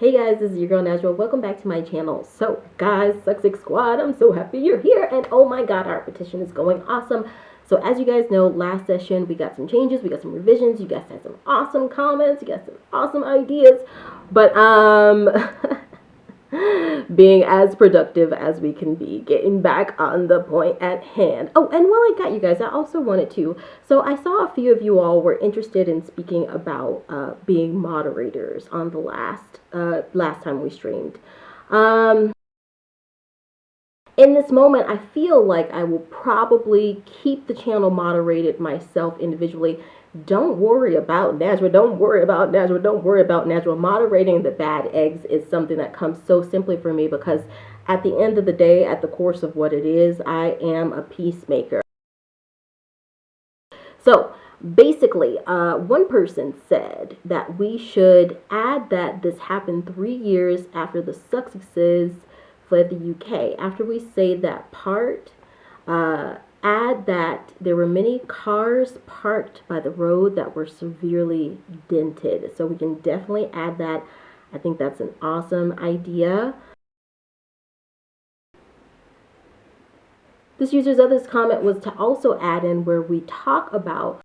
Hey guys, this is your girl Natural. Welcome back to my channel. So guys, Sussex Squad, I'm so happy you're here, and oh my god, our petition is going awesome. So as you guys know, last session we got some changes, we got some revisions, you guys had some awesome comments, you got some awesome ideas, but being as productive as we can be, getting back on the point at hand. Oh, and while I got you guys, I also wanted to, so I saw a few of you all were interested in speaking about being moderators on the last time we streamed. In this moment, I feel like I will probably keep the channel moderated myself individually. Don't worry about Najwa. Don't worry about Najwa. Don't worry about Najwa. Moderating the bad eggs is something that comes so simply for me because at the end of the day, at the course of what it is, I am a peacemaker. So basically, one person said that we should add that this happened 3 years after the Sussexes fled the UK. After we say that part, add that there were many cars parked by the road that were severely dented. So we can definitely add that. I think that's an awesome idea. This user's other comment was to also add in where we talk about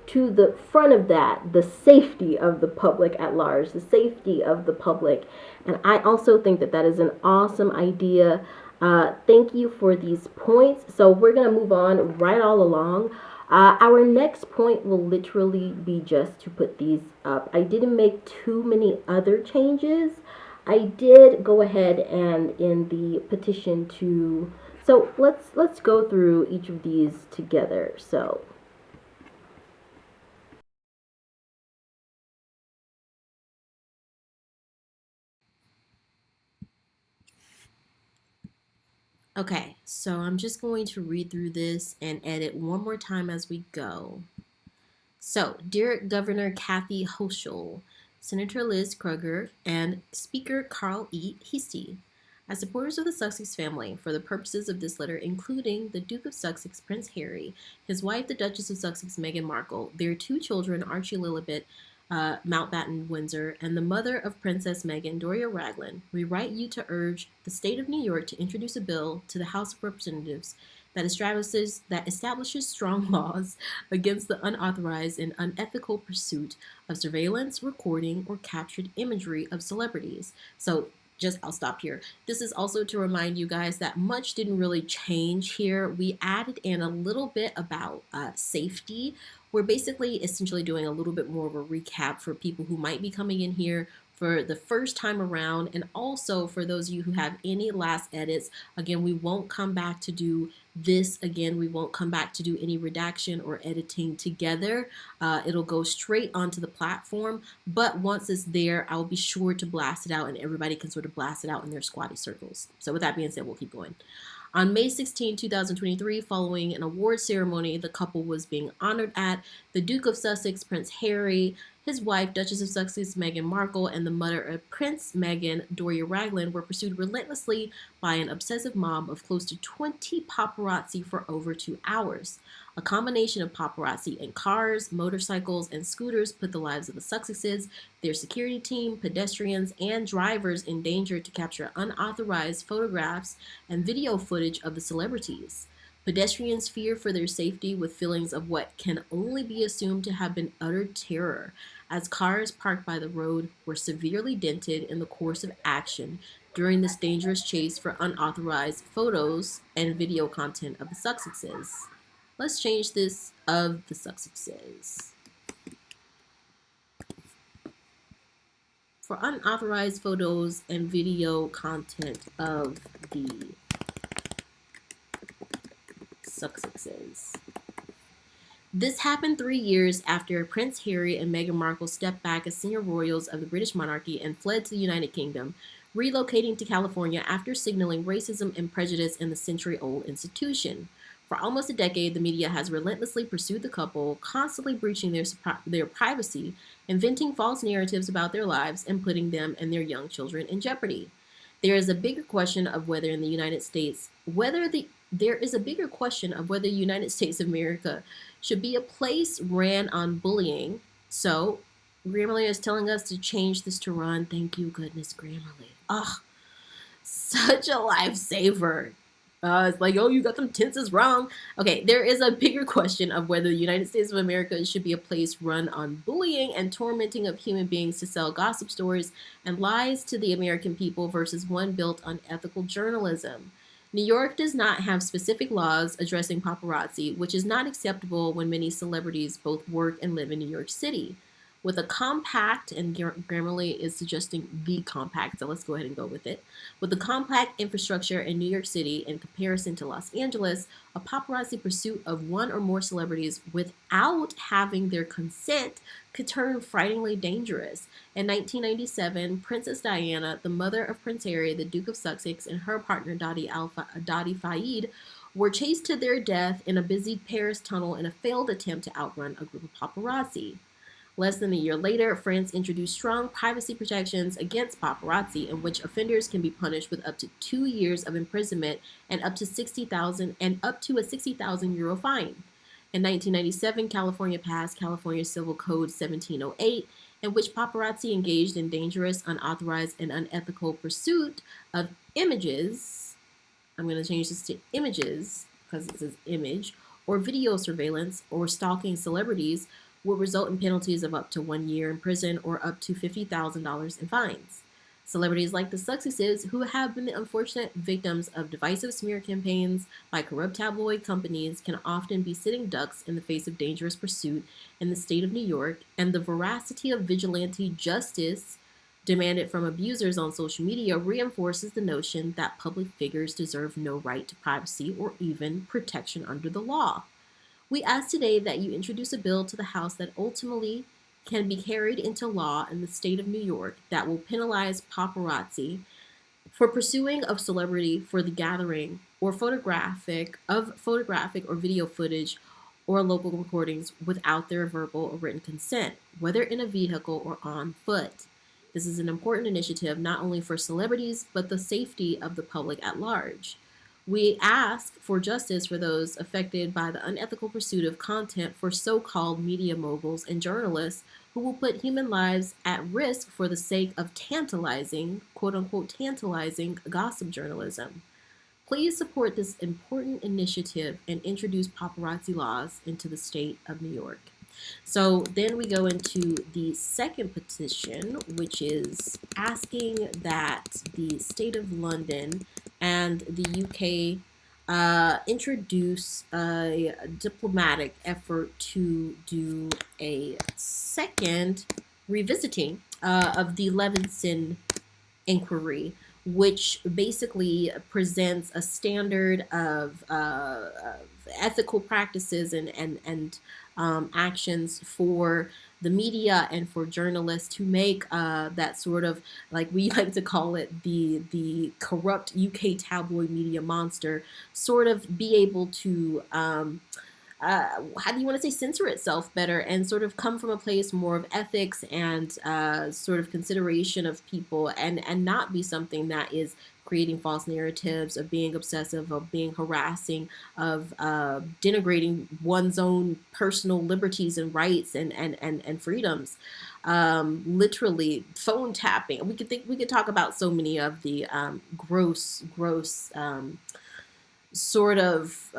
to the front of that, the safety of the public at large, the safety of the public. And I also think that that is an awesome idea. Thank you for these points. So we're going to move on right all along. Our next point will literally be just to put these up. I didn't make too many other changes. I did go ahead and in the petition to, so let's go through each of these together. So okay, so I'm just going to read through this and edit one more time as we go. So, dear Governor Kathy Hochul, Senator Liz Kruger, and Speaker Carl E. Heastie, as supporters of the Sussex family, for the purposes of this letter, including the Duke of Sussex, Prince Harry, his wife, the Duchess of Sussex, Meghan Markle, their 2 children, Archie Lilibet, Mountbatten Windsor, and the mother of Princess Meghan, Doria Raglan, we write you to urge the state of New York to introduce a bill to the House of Representatives that establishes strong laws against the unauthorized and unethical pursuit of surveillance, recording, or captured imagery of celebrities. So I'll stop here. This is also to remind you guys that much didn't really change here. We added in a little bit about safety. We're basically essentially doing a little bit more of a recap for people who might be coming in here for the first time around, and also for those of you who have any last edits. Again, we won't come back to do this again. We won't come back to do any redaction or editing together. It'll go straight onto the platform, but once it's there, I'll be sure to blast it out and everybody can sort of blast it out in their squatty circles. So with that being said, we'll keep going. On May 16, 2023, following an award ceremony the couple was being honored at, the Duke of Sussex, Prince Harry, his wife, Duchess of Sussex, Meghan Markle, and the mother of Prince Meghan, Doria Raglan, were pursued relentlessly by an obsessive mob of close to 20 paparazzi for over 2 hours. A combination of paparazzi in cars, motorcycles, and scooters put the lives of the Sussexes, their security team, pedestrians, and drivers in danger to capture unauthorized photographs and video footage of the celebrities. Pedestrians fear for their safety with feelings of what can only be assumed to have been utter terror, as cars parked by the road were severely dented in the course of action during this dangerous chase for unauthorized photos and video content of the Sussexes. Let's change this of the Sussexes. For unauthorized photos and video content of the Sussexes. This happened 3 years after Prince Harry and Meghan Markle stepped back as senior royals of the British monarchy and fled to the United Kingdom, relocating to California after signaling racism and prejudice in the century-old institution. For almost a decade, the media has relentlessly pursued the couple, constantly breaching their privacy, inventing false narratives about their lives, and putting them and their young children in jeopardy. There is a bigger question of whether in the United States, there is a bigger question of whether the United States of America should be a place ran on bullying. So Grammarly is telling us to change this to run. Thank you, goodness, Grammarly. Ugh, such a lifesaver. It's like, oh, you got them tenses wrong. Okay, there is a bigger question of whether the United States of America should be a place run on bullying and tormenting of human beings to sell gossip stories and lies to the American people versus one built on ethical journalism. New York does not have specific laws addressing paparazzi, which is not acceptable when many celebrities both work and live in New York City. With a compact, and Grammarly is suggesting the compact, so let's go ahead and go with it. With the compact infrastructure in New York City in comparison to Los Angeles, a paparazzi pursuit of one or more celebrities without having their consent could turn frighteningly dangerous. In 1997, Princess Diana, the mother of Prince Harry, the Duke of Sussex, and her partner Dottie Fayed were chased to their death in a busy Paris tunnel in a failed attempt to outrun a group of paparazzi. Less than a year later, France introduced strong privacy protections against paparazzi, in which offenders can be punished with up to 2 years of imprisonment and up to a 60,000 euro fine. In 1997, California passed California Civil Code 1708, in which paparazzi engaged in dangerous, unauthorized, and unethical pursuit of images. I'm going to change this to images because it says image, or video surveillance, or stalking celebrities would result in penalties of up to 1 year in prison or up to $50,000 in fines. Celebrities like the Sussexes, who have been the unfortunate victims of divisive smear campaigns by corrupt tabloid companies, can often be sitting ducks in the face of dangerous pursuit in the state of New York, and the veracity of vigilante justice demanded from abusers on social media reinforces the notion that public figures deserve no right to privacy or even protection under the law. We ask today that you introduce a bill to the House that ultimately can be carried into law in the state of New York that will penalize paparazzi for pursuing a celebrity for the gathering or photographic or video footage or local recordings without their verbal or written consent, whether in a vehicle or on foot. This is an important initiative not only for celebrities, but the safety of the public at large. We ask for justice for those affected by the unethical pursuit of content for so-called media moguls and journalists who will put human lives at risk for the sake of tantalizing, quote-unquote tantalizing, gossip journalism. Please support this important initiative and introduce paparazzi laws into the state of New York. So then we go into the second petition, which is asking that the state of London and the UK introduce a diplomatic effort to do a second revisiting of the Levinson inquiry, which basically presents a standard of ethical practices and actions for the media and for journalists to make that sort of, like we like to call it, the corrupt UK tabloid media monster sort of be able to how do you want to say, censor itself better and sort of come from a place more of ethics and sort of consideration of people, and not be something that is creating false narratives, of being obsessive, of being harassing, of denigrating one's own personal liberties and rights and freedoms. Literally phone tapping. We could talk about so many of the gross sort of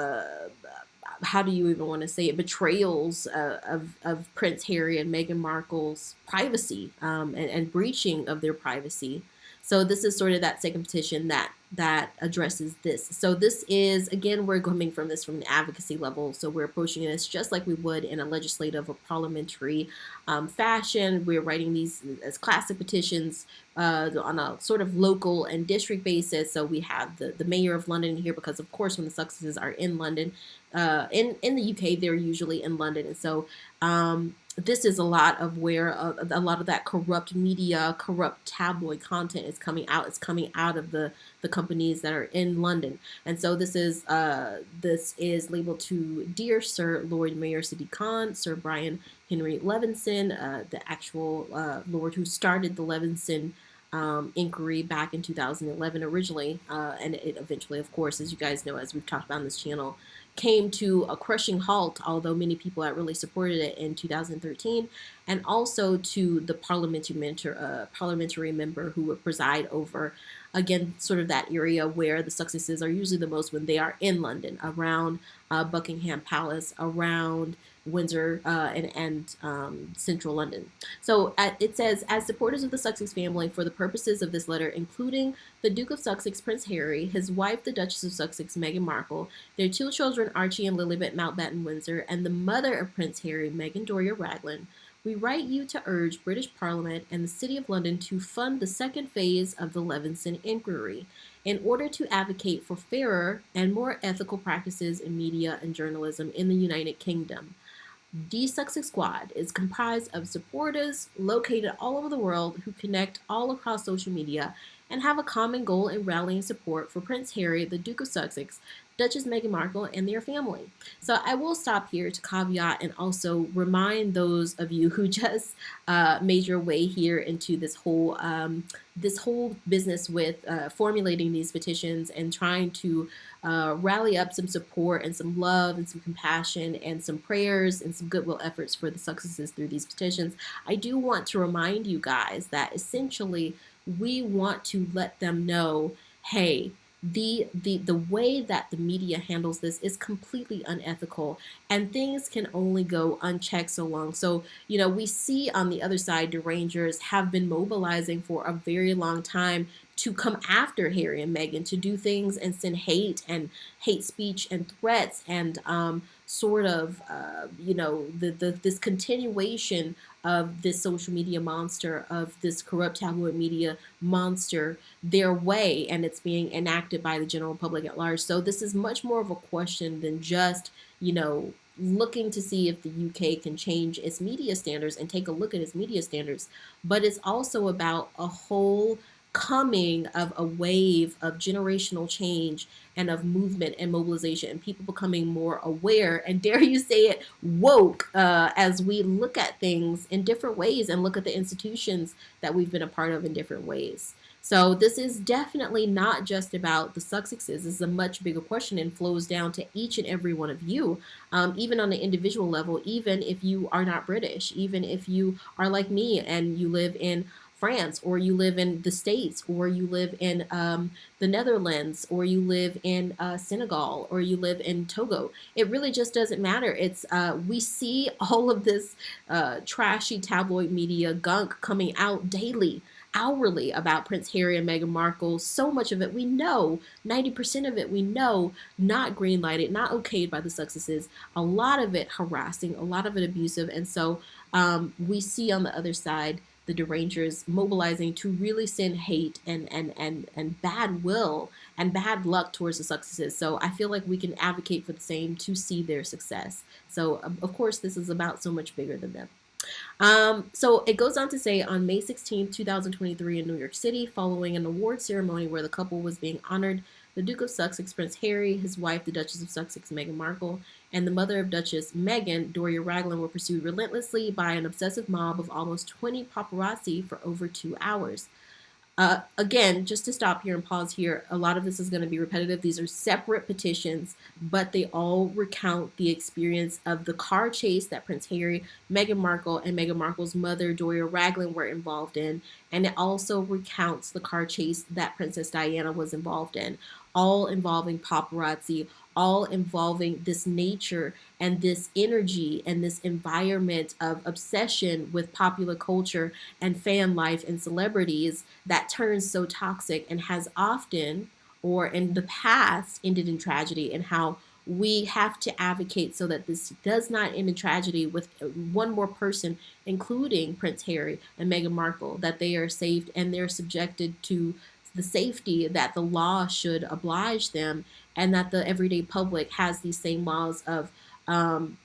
how do you even want to say it, betrayals of Prince Harry and Meghan Markle's privacy and breaching of their privacy. So this is sort of that second petition that addresses this. So this is, again, we're coming from this from an advocacy level. So we're approaching this just like we would in a legislative or parliamentary fashion. We're writing these as classic petitions on a sort of local and district basis. So we have the mayor of London here because, of course, when the Sussexes are in London, in the UK, they're usually in London. And so this is a lot of where a lot of that corrupt media, corrupt tabloid content is coming out. It's coming out of the companies that are in London. And so this is labeled to Dear Sir Lord Mayor Sadiq Khan, Sir Brian Henry Levinson, the actual Lord who started the Levinson inquiry back in 2011 originally, and it eventually, of course, as you guys know, as we've talked about on this channel, came to a crushing halt, although many people had really supported it in 2013, and also to the parliamentary member who would preside over, again, sort of that area where the Sussexes are usually the most when they are in London, around Buckingham Palace, around Windsor, and central London. So it says, as supporters of the Sussex family, for the purposes of this letter, including the Duke of Sussex, Prince Harry, his wife, the Duchess of Sussex, Meghan Markle, their two children, Archie and Lilibet Mountbatten Windsor, and the mother of Prince Harry, Meghan Doria Raglan, we write you to urge British Parliament and the City of London to fund the second phase of the Leveson inquiry in order to advocate for fairer and more ethical practices in media and journalism in the United Kingdom. The Sussexsquad is comprised of supporters located all over the world who connect all across social media and have a common goal in rallying support for Prince Harry, the Duke of Sussex, Duchess Meghan Markle, and their family. So I will stop here to caveat and also remind those of you who just made your way here into this whole business with formulating these petitions and trying to rally up some support and some love and some compassion and some prayers and some goodwill efforts for the Sussexes through these petitions. I do want to remind you guys that essentially we want to let them know, hey, the way that the media handles this is completely unethical, and things can only go unchecked so long. So, we see on the other side, the Rangers have been mobilizing for a very long time to come after Harry and Meghan, to do things and send hate speech and threats and this continuation of this social media monster, of this corrupt tabloid media monster their way, and it's being enacted by the general public at large. So this is much more of a question than just, looking to see if the UK can change its media standards and take a look at its media standards, but it's also about a whole coming of a wave of generational change and of movement and mobilization and people becoming more aware and, dare you say it, woke, as we look at things in different ways and look at the institutions that we've been a part of in different ways. So this is definitely not just about the Sussexes. This is a much bigger question and flows down to each and every one of you, even on the individual level, even if you are not British, even if you are like me and you live in France, or you live in the States, or you live in the Netherlands, or you live in Senegal, or you live in Togo. It really just doesn't matter. It's we see all of this trashy tabloid media gunk coming out daily, hourly, about Prince Harry and Meghan Markle. So much of it we know, 90% of it we know, not green-lighted, not okayed by the Sussexes. A lot of it harassing, a lot of it abusive, and so we see on the other side the derangers mobilizing to really send hate and bad will and bad luck towards the Sussexes. So I feel like we can advocate for the same to see their success. So of course this is about so much bigger than them. So it goes on to say, on May 16, 2023 in New York City, following an award ceremony where the couple was being honored, the Duke of Sussex, Prince Harry, his wife, the Duchess of Sussex, Meghan Markle, and the mother of Duchess Meghan, Doria Raglan, were pursued relentlessly by an obsessive mob of almost 20 paparazzi for over 2 hours. Again, just to stop here and pause here, a lot of this is going to be repetitive. These are separate petitions, but they all recount the experience of the car chase that Prince Harry, Meghan Markle, and Meghan Markle's mother, Doria Raglan, were involved in. And it also recounts the car chase that Princess Diana was involved in, all involving paparazzi, all involving this nature and this energy and this environment of obsession with popular culture and fan life and celebrities that turns so toxic and has often, or in the past, ended in tragedy, and how we have to advocate so that this does not end in tragedy with one more person, including Prince Harry and Meghan Markle, that they are saved and they're subjected to the safety that the law should oblige them, and that the everyday public has these same laws of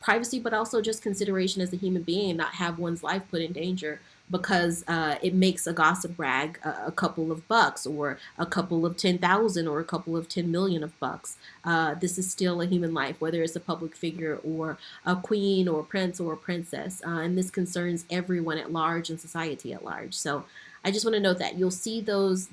privacy, but also just consideration as a human being, not have one's life put in danger because it makes a gossip rag a couple of bucks, or a couple of 10,000, or a couple of 10 million of bucks. This is still a human life, whether it's a public figure or a queen or a prince or a princess, and this concerns everyone at large and society at large. So I just want to note that you'll see those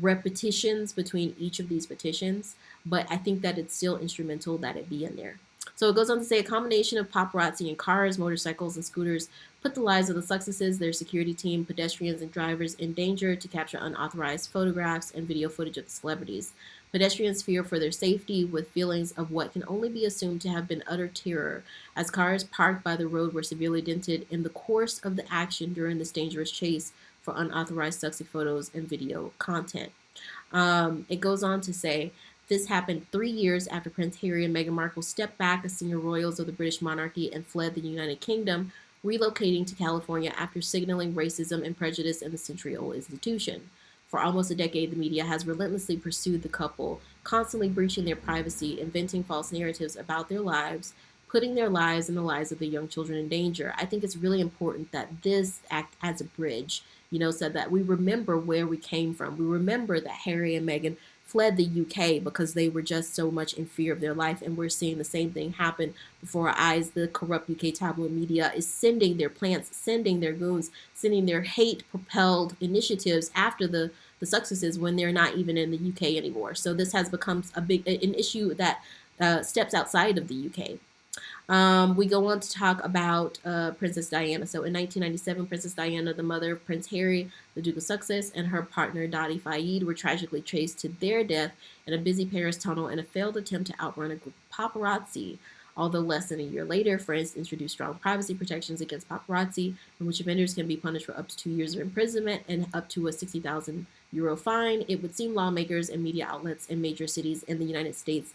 repetitions between each of these petitions, but I think that it's still instrumental that it be in there. So it goes on to say a combination of paparazzi in cars, motorcycles, and scooters put the lives of the Sussexes, their security team, pedestrians, and drivers in danger to capture unauthorized photographs and video footage of the celebrities. Pedestrians fear for their safety with feelings of what can only be assumed to have been utter terror, as cars parked by the road were severely dented in the course of the action during this dangerous chase for unauthorized Sussex photos and video content. It goes on to say, this happened 3 years after Prince Harry and Meghan Markle stepped back as senior royals of the British monarchy and fled the United Kingdom, relocating to California after signaling racism and prejudice in the century-old institution. For almost a decade, the media has relentlessly pursued the couple, constantly breaching their privacy, inventing false narratives about their lives, putting their lives and the lives of the young children in danger. I think it's really important that this act as a bridge, so that we remember where we came from. We remember that Harry and Meghan fled the UK because they were just so much in fear of their life, and we're seeing the same thing happen before our eyes. The corrupt UK tabloid media is sending their plants, sending their goons, sending their hate-propelled initiatives after the Sussexes when they're not even in the UK anymore. So this has become an issue that steps outside of the UK. We go on to talk about Princess Diana. So in 1997, Princess Diana, the mother of Prince Harry, the Duke of Sussex, and her partner Dottie Fayed were tragically traced to their death in a busy Paris tunnel in a failed attempt to outrun a group of paparazzi. Although less than a year later, France introduced strong privacy protections against paparazzi, in which offenders can be punished for up to 2 years of imprisonment and up to a €60,000 fine, it would seem lawmakers and media outlets in major cities in the United States,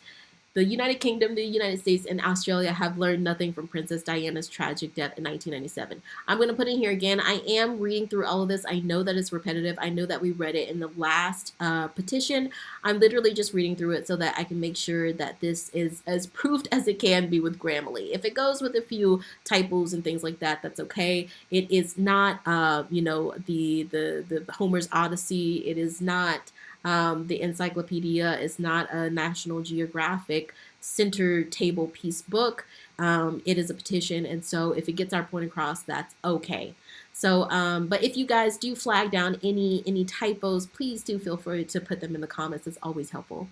the United Kingdom, the United States, and Australia have learned nothing from Princess Diana's tragic death in 1997. I'm going to put in here again, I am reading through all of this. I know that it's repetitive. I know that we read it in the last petition. I'm literally just reading through it so that I can make sure that this is as proofed as it can be with Grammarly. If it goes with a few typos and things like that, that's okay. It is not, the Homer's Odyssey. It is not the encyclopedia. Is not a National Geographic center table piece book. It is a petition, and so if it gets our point across, that's okay. So, but if you guys do flag down any typos, please do feel free to put them in the comments. It's always helpful.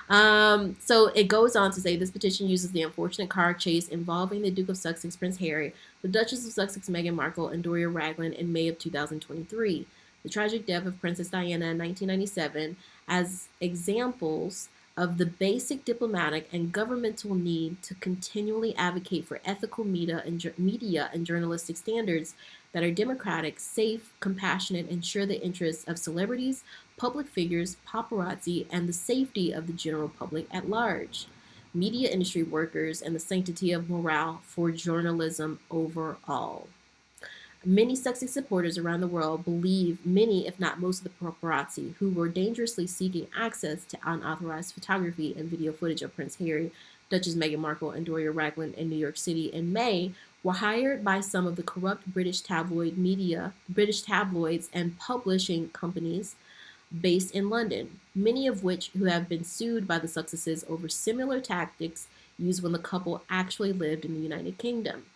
So it goes on to say this petition uses the unfortunate car chase involving the Duke of Sussex, Prince Harry, the Duchess of Sussex, Meghan Markle, and Doria Ragland in May of 2023. The tragic death of Princess Diana in 1997 as examples of the basic diplomatic and governmental need to continually advocate for ethical media and journalistic standards that are democratic, safe, compassionate, and ensure the interests of celebrities, public figures, paparazzi, and the safety of the general public at large, media industry workers, and the sanctity of morale for journalism overall. Many Sussex supporters around the world believe many, if not most, of the paparazzi who were dangerously seeking access to unauthorized photography and video footage of Prince Harry, Duchess Meghan Markle, and Doria Ragland in New York City in May were hired by some of the corrupt British tabloids and publishing companies based in London, many of which who have been sued by the Sussexes over similar tactics used when the couple actually lived in the United Kingdom.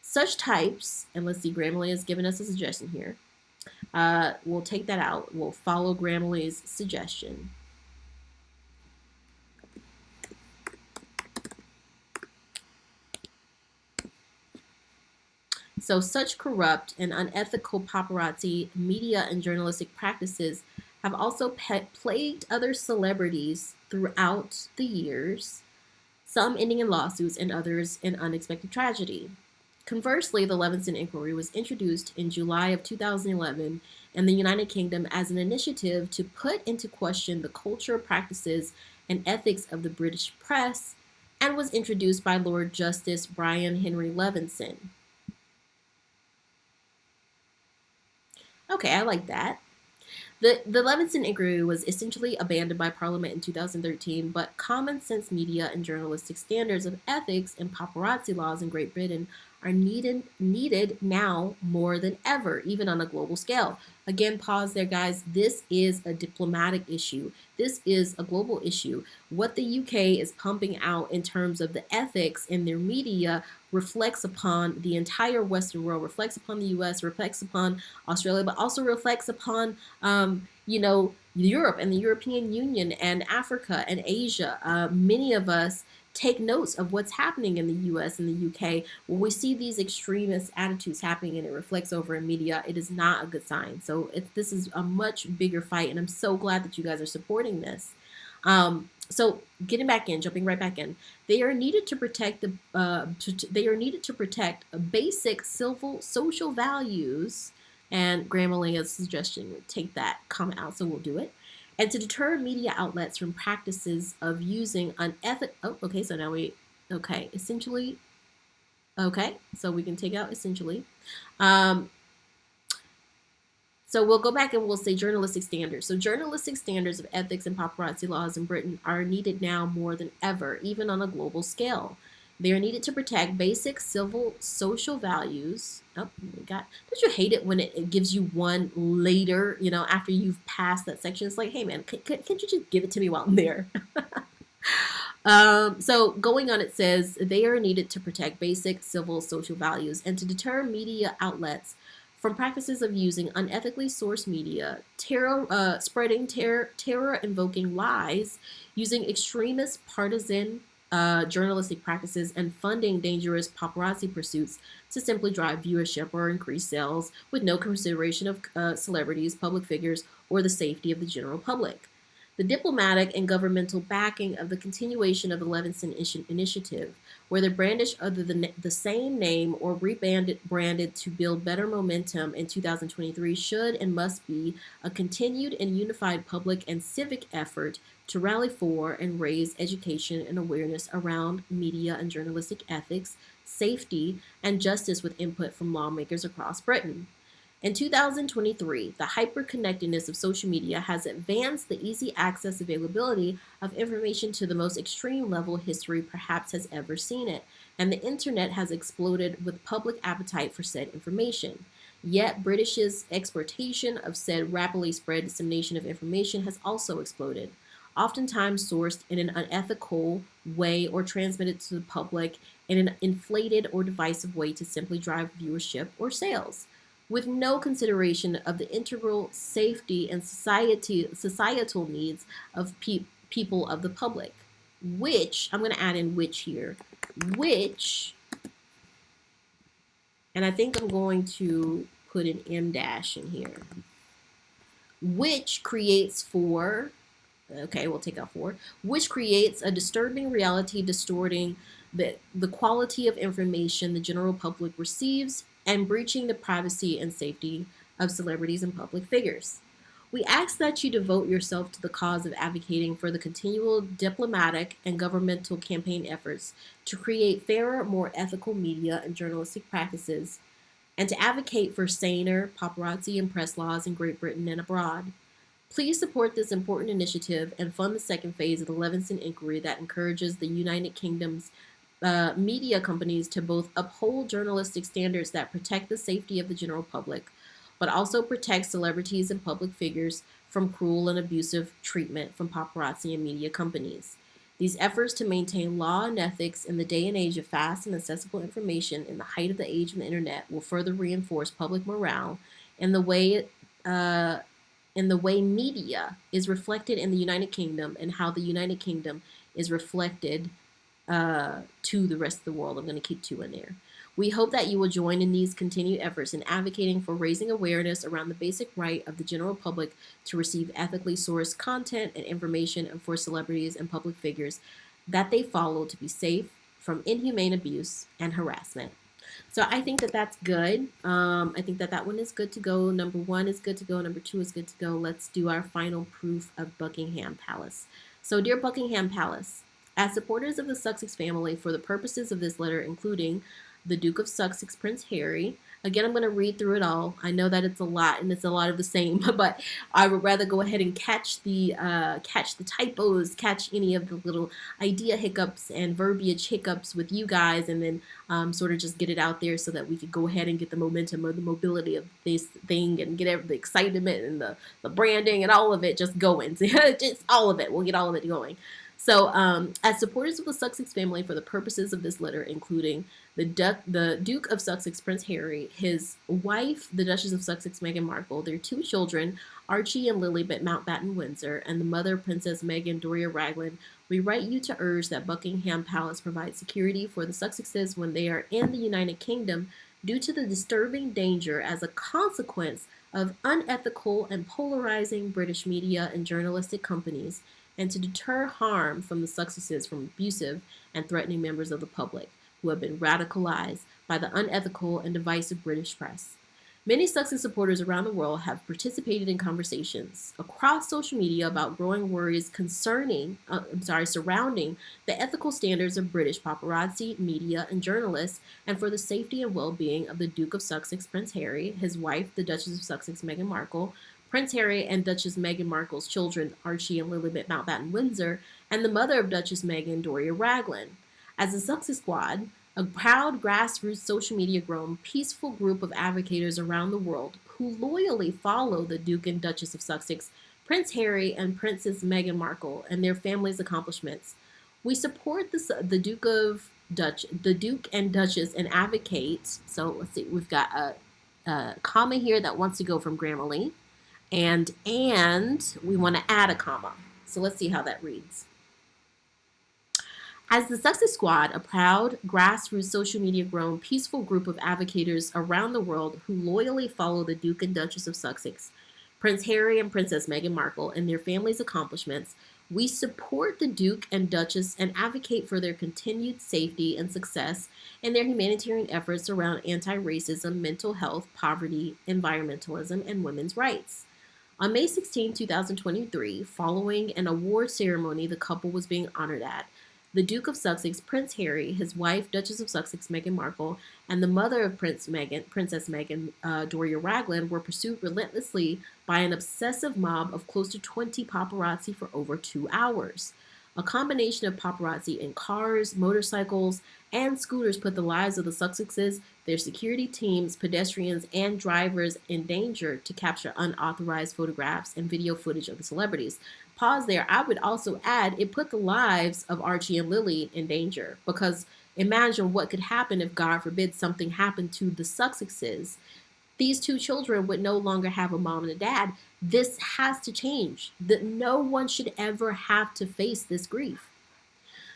Such types, and let's see, Grammarly has given us a suggestion here. We'll take that out. We'll follow Grammarly's suggestion. So such corrupt and unethical paparazzi, media, and journalistic practices have also plagued other celebrities throughout the years, some ending in lawsuits and others in unexpected tragedy. Conversely, the Levinson Inquiry was introduced in July of 2011 in the United Kingdom as an initiative to put into question the culture, practices, and ethics of the British press, and was introduced by Lord Justice Brian Henry Levinson. Okay, I like that. The Levinson Inquiry was essentially abandoned by Parliament in 2013, but common sense media and journalistic standards of ethics and paparazzi laws in Great Britain are needed now more than ever, even on a global scale. Again, pause there, guys. This is a diplomatic issue. This is a global issue. What the UK is pumping out in terms of the ethics in their media reflects upon the entire Western world, reflects upon the US, reflects upon Australia, but also reflects upon, Europe and the European Union and Africa and Asia. Many of us take notes of what's happening in the US and the UK. When we see these extremist attitudes happening and it reflects over in media, it is not a good sign. So this is a much bigger fight, and I'm so glad that you guys are supporting this. So getting back in, jumping right back in, they are needed to protect basic civil social values. And Grammarly's suggestion would take that comment out, so we'll do it. And to deter media outlets from practices of using unethical. Essentially. Okay, so we can take out essentially. So we'll go back and we'll say journalistic standards. So journalistic standards of ethics and paparazzi laws in Britain are needed now more than ever, even on a global scale. They are needed to protect basic civil social values. Oh, my God. Don't you hate it when it gives you one later, after you've passed that section? It's like, hey, man, can't you just give it to me while I'm there? So going on, it says they are needed to protect basic civil social values and to deter media outlets from practices of using unethically sourced media, spreading terror-invoking lies, using extremist partisan journalistic practices, and funding dangerous paparazzi pursuits to simply drive viewership or increase sales with no consideration of celebrities, public figures, or the safety of the general public. The diplomatic and governmental backing of the continuation of the Levinson Initiative, whether brandished under the same name or branded to build better momentum in 2023, should and must be a continued and unified public and civic effort to rally for and raise education and awareness around media and journalistic ethics, safety, and justice with input from lawmakers across Britain. In 2023, the hyper-connectedness of social media has advanced the easy access availability of information to the most extreme level history perhaps has ever seen it, and the internet has exploded with public appetite for said information. Yet, British's exportation of said rapidly spread dissemination of information has also exploded, oftentimes sourced in an unethical way or transmitted to the public in an inflated or divisive way to simply drive viewership or sales, with no consideration of the integral safety and societal needs of people of the public, which, I'm going to add in which here, which, and I think I'm going to put an M dash in here, which creates for, okay, we'll take out for, which creates a disturbing reality distorting the quality of information the general public receives and breaching the privacy and safety of celebrities and public figures. We ask that you devote yourself to the cause of advocating for the continual diplomatic and governmental campaign efforts to create fairer, more ethical media and journalistic practices, and to advocate for saner paparazzi and press laws in Great Britain and abroad. Please support this important initiative and fund the second phase of the Levinson inquiry that encourages the United Kingdom's media companies to both uphold journalistic standards that protect the safety of the general public, but also protect celebrities and public figures from cruel and abusive treatment from paparazzi and media companies. These efforts to maintain law and ethics in the day and age of fast and accessible information in the height of the age of the internet will further reinforce public morale in the way media is reflected in the United Kingdom and how the United Kingdom is reflected to the rest of the world. I'm going to keep two in there. We hope that you will join in these continued efforts in advocating for raising awareness around the basic right of the general public to receive ethically sourced content and information, and for celebrities and public figures that they follow to be safe from inhumane abuse and harassment. So I think that that's good. I think that one is good to go. Number 1 is good to go. Number 2 is good to go. Let's do our final proof of Buckingham Palace. So, dear Buckingham Palace, as supporters of the Sussex family, for the purposes of this letter, including the Duke of Sussex, Prince Harry, Again, I'm going to read through it all. I know that it's a lot and it's a lot of the same, but I would rather go ahead and catch the typos, catch any of the little idea hiccups and verbiage hiccups with you guys, and then sort of just get it out there so that we could go ahead and get the momentum or the mobility of this thing and get the excitement and the branding and all of it just going. Just all of it. We'll get all of it going. So, as supporters of the Sussex family for the purposes of this letter, including the Duke of Sussex, Prince Harry, his wife, the Duchess of Sussex, Meghan Markle, their two children, Archie and Lily Mountbatten Windsor, and the mother, Princess Meghan Doria Raglan, we write you to urge that Buckingham Palace provide security for the Sussexes when they are in the United Kingdom due to the disturbing danger as a consequence of unethical and polarizing British media and journalistic companies, and to deter harm from the Sussexes from abusive and threatening members of the public who have been radicalized by the unethical and divisive British press. Many Sussex supporters around the world have participated in conversations across social media about growing worries surrounding the ethical standards of British paparazzi, media, and journalists, and for the safety and well-being of the Duke of Sussex, Prince Harry, his wife, the Duchess of Sussex, Meghan Markle, Prince Harry and Duchess Meghan Markle's children, Archie and Lily Mountbatten Windsor, and the mother of Duchess Meghan, Doria Raglan. As the Sussexsquad, a proud grassroots social media grown peaceful group of advocators around the world who loyally follow the Duke and Duchess of Sussex, Prince Harry and Princess Meghan Markle, and their families' accomplishments. We support the Duke and Duchess and advocate. So let's see, we've got a comma here that wants to go from Grammarly. And we want to add a comma. So let's see how that reads. As the Sussexsquad, a proud, grassroots, social media grown, peaceful group of advocators around the world who loyally follow the Duke and Duchess of Sussex, Prince Harry and Princess Meghan Markle, and their families' accomplishments, we support the Duke and Duchess and advocate for their continued safety and success in their humanitarian efforts around anti-racism, mental health, poverty, environmentalism, and women's rights. On May 16, 2023, following an award ceremony the couple was being honored at, the Duke of Sussex, Prince Harry, his wife, Duchess of Sussex, Meghan Markle, and the mother of Princess Meghan, Doria Raglan, were pursued relentlessly by an obsessive mob of close to 20 paparazzi for over 2 hours. A combination of paparazzi in cars, motorcycles, and scooters put the lives of the Sussexes, their security teams, pedestrians, and drivers in danger to capture unauthorized photographs and video footage of the celebrities. Pause there. I would also add it put the lives of Archie and Lily in danger, because imagine what could happen if, God forbid, something happened to the Sussexes. These two children would no longer have a mom and a dad. This has to change. That no one should ever have to face this grief.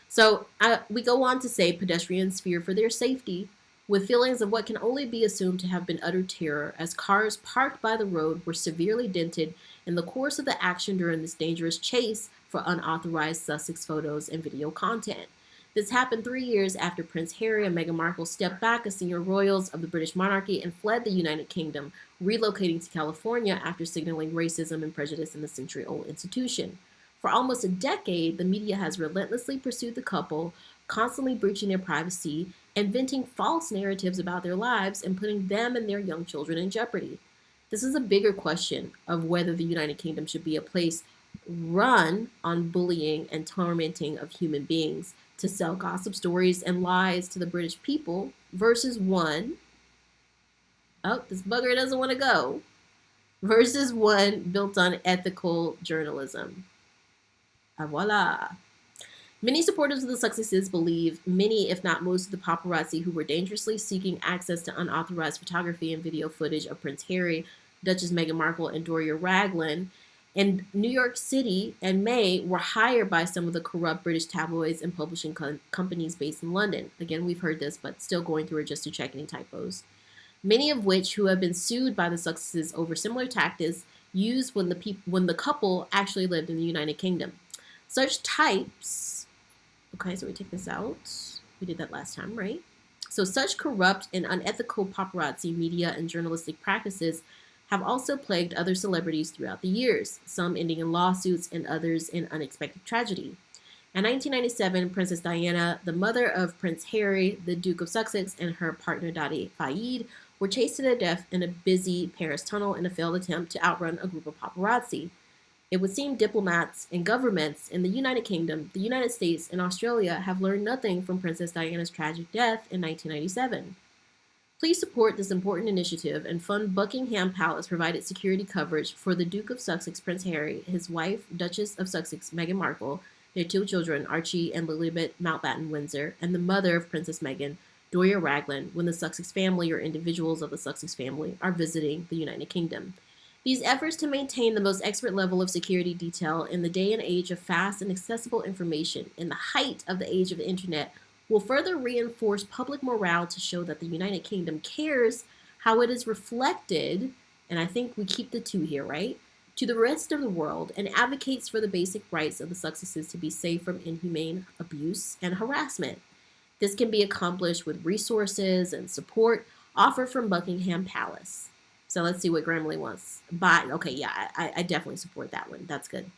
So we go on to say pedestrians fear for their safety, with feelings of what can only be assumed to have been utter terror, as cars parked by the road were severely dented in the course of the action during this dangerous chase for unauthorized Sussex photos and video content. This happened 3 years after Prince Harry and Meghan Markle stepped back as senior royals of the British monarchy and fled the United Kingdom, relocating to California after signaling racism and prejudice in the century-old institution. For almost a decade, the media has relentlessly pursued the couple, constantly breaching their privacy, inventing false narratives about their lives, and putting them and their young children in jeopardy. This is a bigger question of whether the United Kingdom should be a place run on bullying and tormenting of human beings to sell gossip stories and lies to the British people, versus one, oh, this bugger doesn't want to go, versus one built on ethical journalism. Voila. Many supporters of the Sussexes believe many, if not most, of the paparazzi who were dangerously seeking access to unauthorized photography and video footage of Prince Harry, Duchess Meghan Markle, and Doria Raglan in New York City in May were hired by some of the corrupt British tabloids and publishing companies based in London. Again, we've heard this, but still going through it just to check any typos. Many of which who have been sued by the Sussexes over similar tactics used when the couple actually lived in the United Kingdom. Such types, okay, so we take this out. We did that last time, right? So such corrupt and unethical paparazzi, media, and journalistic practices have also plagued other celebrities throughout the years, some ending in lawsuits and others in unexpected tragedy. In 1997, Princess Diana, the mother of Prince Harry, the Duke of Sussex, and her partner Dadi Fayed were chased to their death in a busy Paris tunnel in a failed attempt to outrun a group of paparazzi. It would seem diplomats and governments in the United Kingdom, the United States, and Australia have learned nothing from Princess Diana's tragic death in 1997. Please support this important initiative and fund Buckingham Palace provided security coverage for the Duke of Sussex, Prince Harry, his wife, Duchess of Sussex, Meghan Markle, their two children, Archie and Lilibet Mountbatten Windsor, and the mother of Princess Meghan, Doria Ragland, when the Sussex family or individuals of the Sussex family are visiting the United Kingdom. These efforts to maintain the most expert level of security detail in the day and age of fast and accessible information in the height of the age of the internet will further reinforce public morale to show that the United Kingdom cares how it is reflected, and I think we keep the two here, right, to the rest of the world and advocates for the basic rights of the Sussexes to be safe from inhumane abuse and harassment. This can be accomplished with resources and support offered from Buckingham Palace. So let's see what Grammarly wants. Okay, yeah, I definitely support that one. That's good.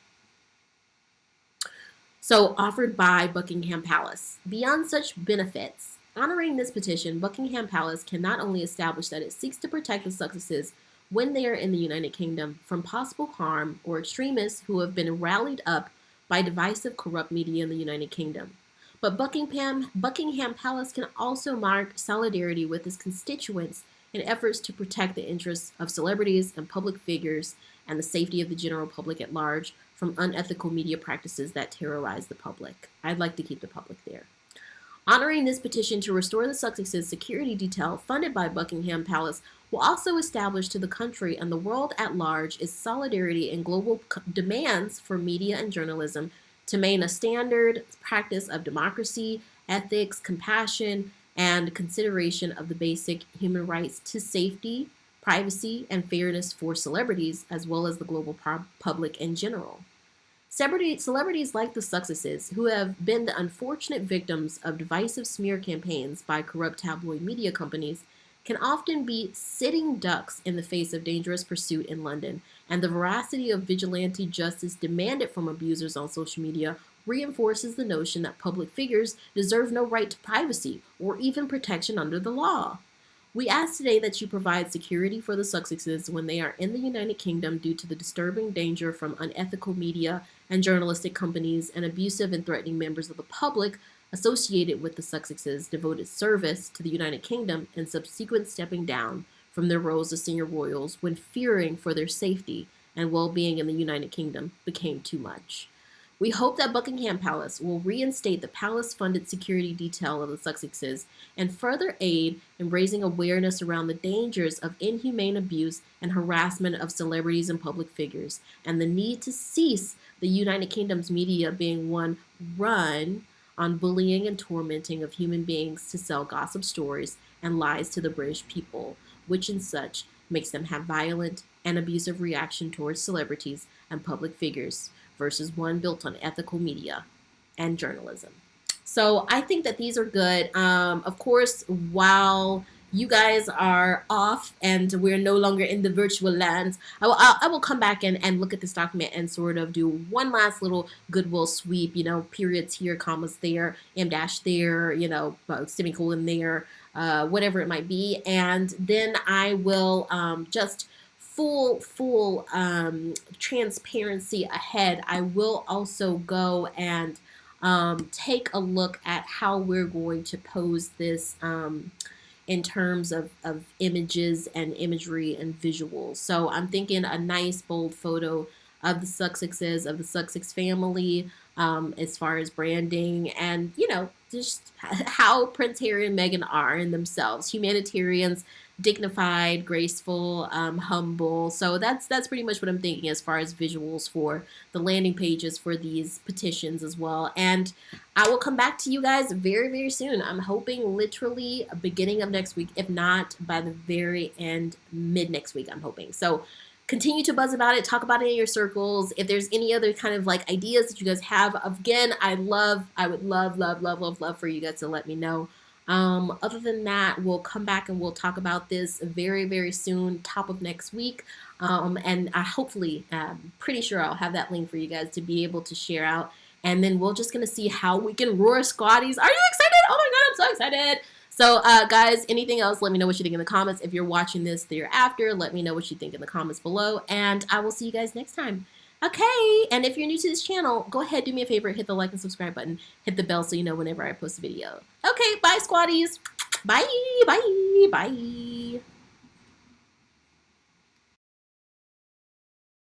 So offered by Buckingham Palace. Beyond such benefits, honoring this petition, Buckingham Palace can not only establish that it seeks to protect the Sussexes when they are in the United Kingdom from possible harm or extremists who have been rallied up by divisive, corrupt media in the United Kingdom. But Buckingham Palace can also mark solidarity with its constituents in efforts to protect the interests of celebrities and public figures and the safety of the general public at large from unethical media practices that terrorize the public. I'd like to keep the public there. Honoring this petition to restore the Sussexes security detail funded by Buckingham Palace will also establish to the country and the world at large its solidarity and global demands for media and journalism to maintain a standard practice of democracy, ethics, compassion, and consideration of the basic human rights to safety, privacy, and fairness for celebrities, as well as the global public in general. Celebrities like the Sussexes, who have been the unfortunate victims of divisive smear campaigns by corrupt tabloid media companies, can often be sitting ducks in the face of dangerous pursuit in London, and the veracity of vigilante justice demanded from abusers on social media reinforces the notion that public figures deserve no right to privacy or even protection under the law. We ask today that you provide security for the Sussexes when they are in the United Kingdom due to the disturbing danger from unethical media and journalistic companies and abusive and threatening members of the public associated with the Sussexes' devoted service to the United Kingdom and subsequent stepping down from their roles as senior royals when fearing for their safety and well-being in the United Kingdom became too much. We hope that Buckingham Palace will reinstate the palace-funded security detail of the Sussexes and further aid in raising awareness around the dangers of inhumane abuse and harassment of celebrities and public figures, and the need to cease the United Kingdom's media being one run on bullying and tormenting of human beings to sell gossip stories and lies to the British people, which and such makes them have violent and abusive reaction towards celebrities and public figures versus one built on ethical media and journalism. So I think that these are good. Of course, while you guys are off and we're no longer in the virtual lands, I will come back and look at this document and sort of do one last little goodwill sweep, periods here, commas there, em dash there, semicolon there, whatever it might be. And then I will just full transparency ahead. I will also go and take a look at how we're going to pose this in terms of images and imagery and visuals. So I'm thinking a nice bold photo of the Sussexes, of the Sussex family, as far as branding and, just how Prince Harry and Meghan are in themselves. Humanitarians, dignified, graceful, humble. So that's pretty much what I'm thinking as far as visuals for the landing pages for these petitions as well. And I will come back to you guys very, very soon. I'm hoping literally beginning of next week, if not by the very end, mid next week, I'm hoping. So continue to buzz about it, talk about it in your circles. If there's any other kind of like ideas that you guys have, again, I would love for you guys to let me know. Other than that, we'll come back and we'll talk about this very, very soon, top of next week. And I hopefully, pretty sure I'll have that link for you guys to be able to share out. And then we're just going to see how we can roar squaddies. Are you excited? Oh my God, I'm so excited. So, guys, anything else, let me know what you think in the comments. If you're watching this the year after, let me know what you think in the comments below. And I will see you guys next time. Okay, and if you're new to this channel, go ahead, do me a favor, hit the like and subscribe button, hit the bell so you know whenever I post a video. Okay, bye, squaddies. Bye, bye, bye.